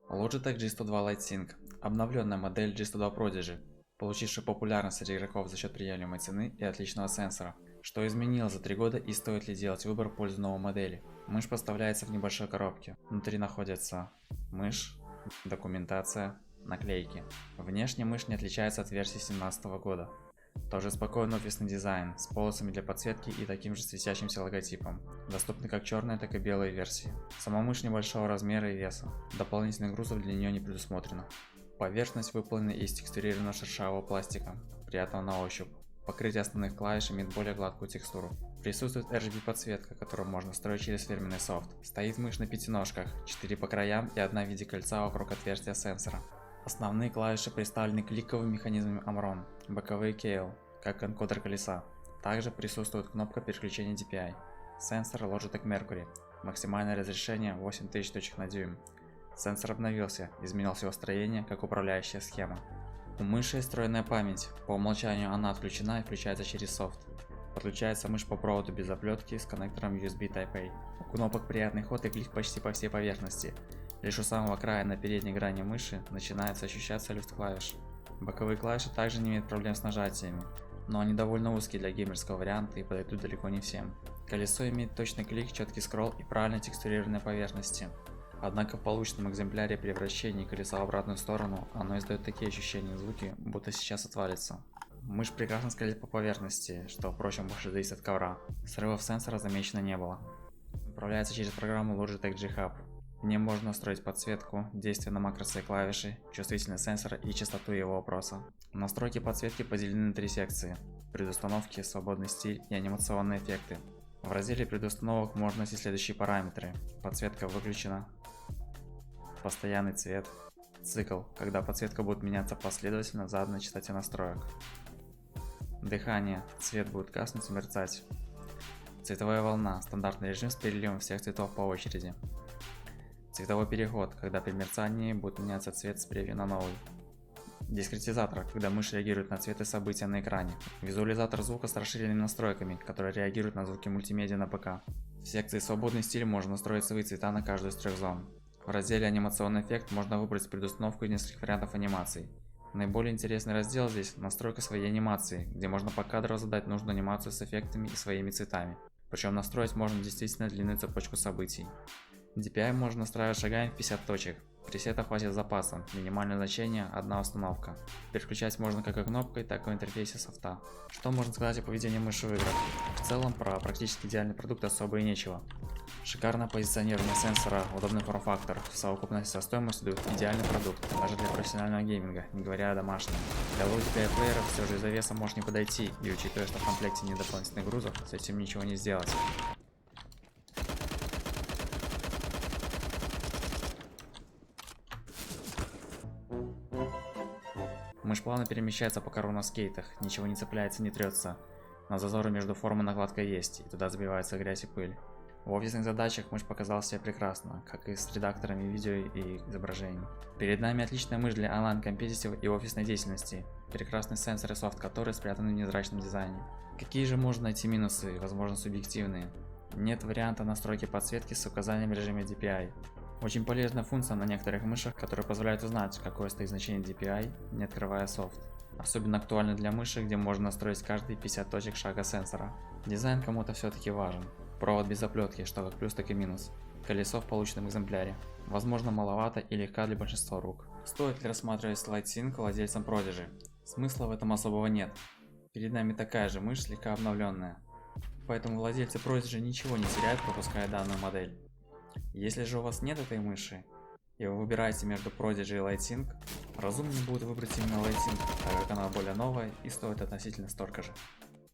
Logitech G102 LightSync – обновленная модель G102 Prodigy, получившая популярность среди игроков за счет приемлемой цены и отличного сенсора. Что изменилось за 3 года и стоит ли делать выбор в пользу новой модели? Мышь поставляется в небольшой коробке. Внутри находится мышь, документация, наклейки. Внешне мышь не отличается от версии 2017 года. Тоже спокойный офисный дизайн, с полосами для подсветки и таким же светящимся логотипом. Доступны как черные, так и белые версии. Сама мышь небольшого размера и веса. Дополнительных грузов для нее не предусмотрено. Поверхность выполнена из текстурированного шершавого пластика, приятного на ощупь. Покрытие основных клавиш имеет более гладкую текстуру. Присутствует RGB подсветка, которую можно строить через фирменный софт. Стоит мышь на 5 ножках, 4 по краям и 1 в виде кольца вокруг отверстия сенсора. Основные клавиши представлены кликовыми механизмами Omron, боковые Keil, как энкодер колеса. Также присутствует кнопка переключения DPI. Сенсор Logitech Mercury, максимальное разрешение 8000 точек на дюйм. Сенсор обновился, изменилось его строение, как управляющая схема. У мыши есть встроенная память, по умолчанию она отключена и включается через софт. Подключается мышь по проводу без оплетки с коннектором USB Type-A. У кнопок приятный ход и клик почти по всей поверхности. Лишь у самого края на передней грани мыши начинается ощущаться люфт клавиш. Боковые клавиши также не имеют проблем с нажатиями, но они довольно узкие для геймерского варианта и подойдут далеко не всем. Колесо имеет точный клик, четкий скролл и правильно текстурированные поверхности. Однако в полученном экземпляре при вращении колеса в обратную сторону оно издает такие ощущения и звуки, будто сейчас отвалится. Мышь прекрасно скользит по поверхности, что впрочем больше зависит от ковра. Срывов сенсора замечено не было. Управляется через программу Logitech G-Hub. В ней можно настроить подсветку, действие на макросы и клавиши, чувствительность сенсора и частоту его опроса. Настройки подсветки поделены на 3 секции: предустановки, свободный стиль и анимационные эффекты. В разделе предустановок можно найти следующие параметры: подсветка выключена, постоянный цвет, цикл, когда подсветка будет меняться последовательно в заданной частоте настроек, дыхание, цвет будет гаснуть и мерцать, цветовая волна, стандартный режим с переливом всех цветов по очереди, цветовой переход, когда при мерцании будет меняться цвет с превью на новый, дискретизатор, когда мышь реагирует на цвет и события на экране, визуализатор звука с расширенными настройками, который реагирует на звуки мультимедиа на ПК. В секции свободный стиль можно настроить свои цвета на каждую из 3 зон. В разделе анимационный эффект можно выбрать предустановку из нескольких вариантов анимаций. Наиболее интересный раздел здесь настройка своей анимации, где можно покадрово задать нужную анимацию с эффектами и своими цветами. Причем настроить можно действительно длинную цепочку событий. DPI можно настраивать шагами в 50 точек. Пресета хватит с запасом, минимальное значение – 1 установка. Переключать можно как и кнопкой, так и в интерфейсе софта. Что можно сказать о поведении мыши в играх? В целом, про практически идеальный продукт особо и нечего. Шикарное позиционирование сенсора, удобный форм-фактор, в совокупности со стоимостью дают идеальный продукт, даже для профессионального гейминга, не говоря о домашнем. Для логика и плееров все же из-за веса может не подойти, и учитывая, что в комплекте нет дополнительных грузов, с этим ничего не сделать. Мышь плавно перемещается по ковру на скейтах, ничего не цепляется, не трется. Но зазоры между формой и накладкой есть, и туда забивается грязь и пыль. В офисных задачах мышь показала себя прекрасно, как и с редакторами видео и изображений. Перед нами отличная мышь для онлайн-компетитив и офисной деятельности. Прекрасный сенсор и софт, который спрятаны в невзрачном дизайне. Какие же можно найти минусы, возможно субъективные? Нет варианта настройки подсветки с указанием режима DPI. Очень полезная функция на некоторых мышах, которая позволяет узнать, какое стоит значение DPI, не открывая софт. Особенно актуально для мыши, где можно настроить каждые 50 точек шага сенсора. Дизайн кому-то все-таки важен. Провод без оплетки, что как плюс, так и минус. Колесо в полученном экземпляре. Возможно, маловато и легка для большинства рук. Стоит ли рассматривать LightSync владельцам Prodigy? Смысла в этом особого нет. Перед нами такая же мышь, слегка обновленная. Поэтому владельцы Prodigy ничего не теряют, пропуская данную модель. Если же у вас нет этой мыши, и вы выбираете между Prodigy и LightSync, разумнее будет выбрать именно LightSync, так как она более новая и стоит относительно столько же.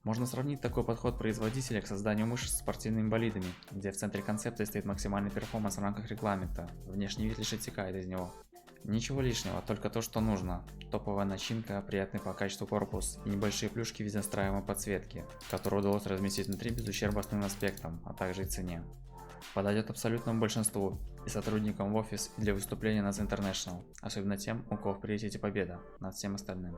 Можно сравнить такой подход производителя к созданию мыши с спортивными болидами, где в центре концепции стоит максимальный перформанс в рамках регламента, внешний вид лишь оттекает из него. Ничего лишнего, только то, что нужно. Топовая начинка, приятный по качеству корпус и небольшие плюшки в виде настраиваемой подсветки, которую удалось разместить внутри без ущерба основным аспектам, а также и цене. Подойдет абсолютному большинству, и сотрудникам в офис, и для выступления на The International, особенно тем, у кого в приоритете победа над всем остальным.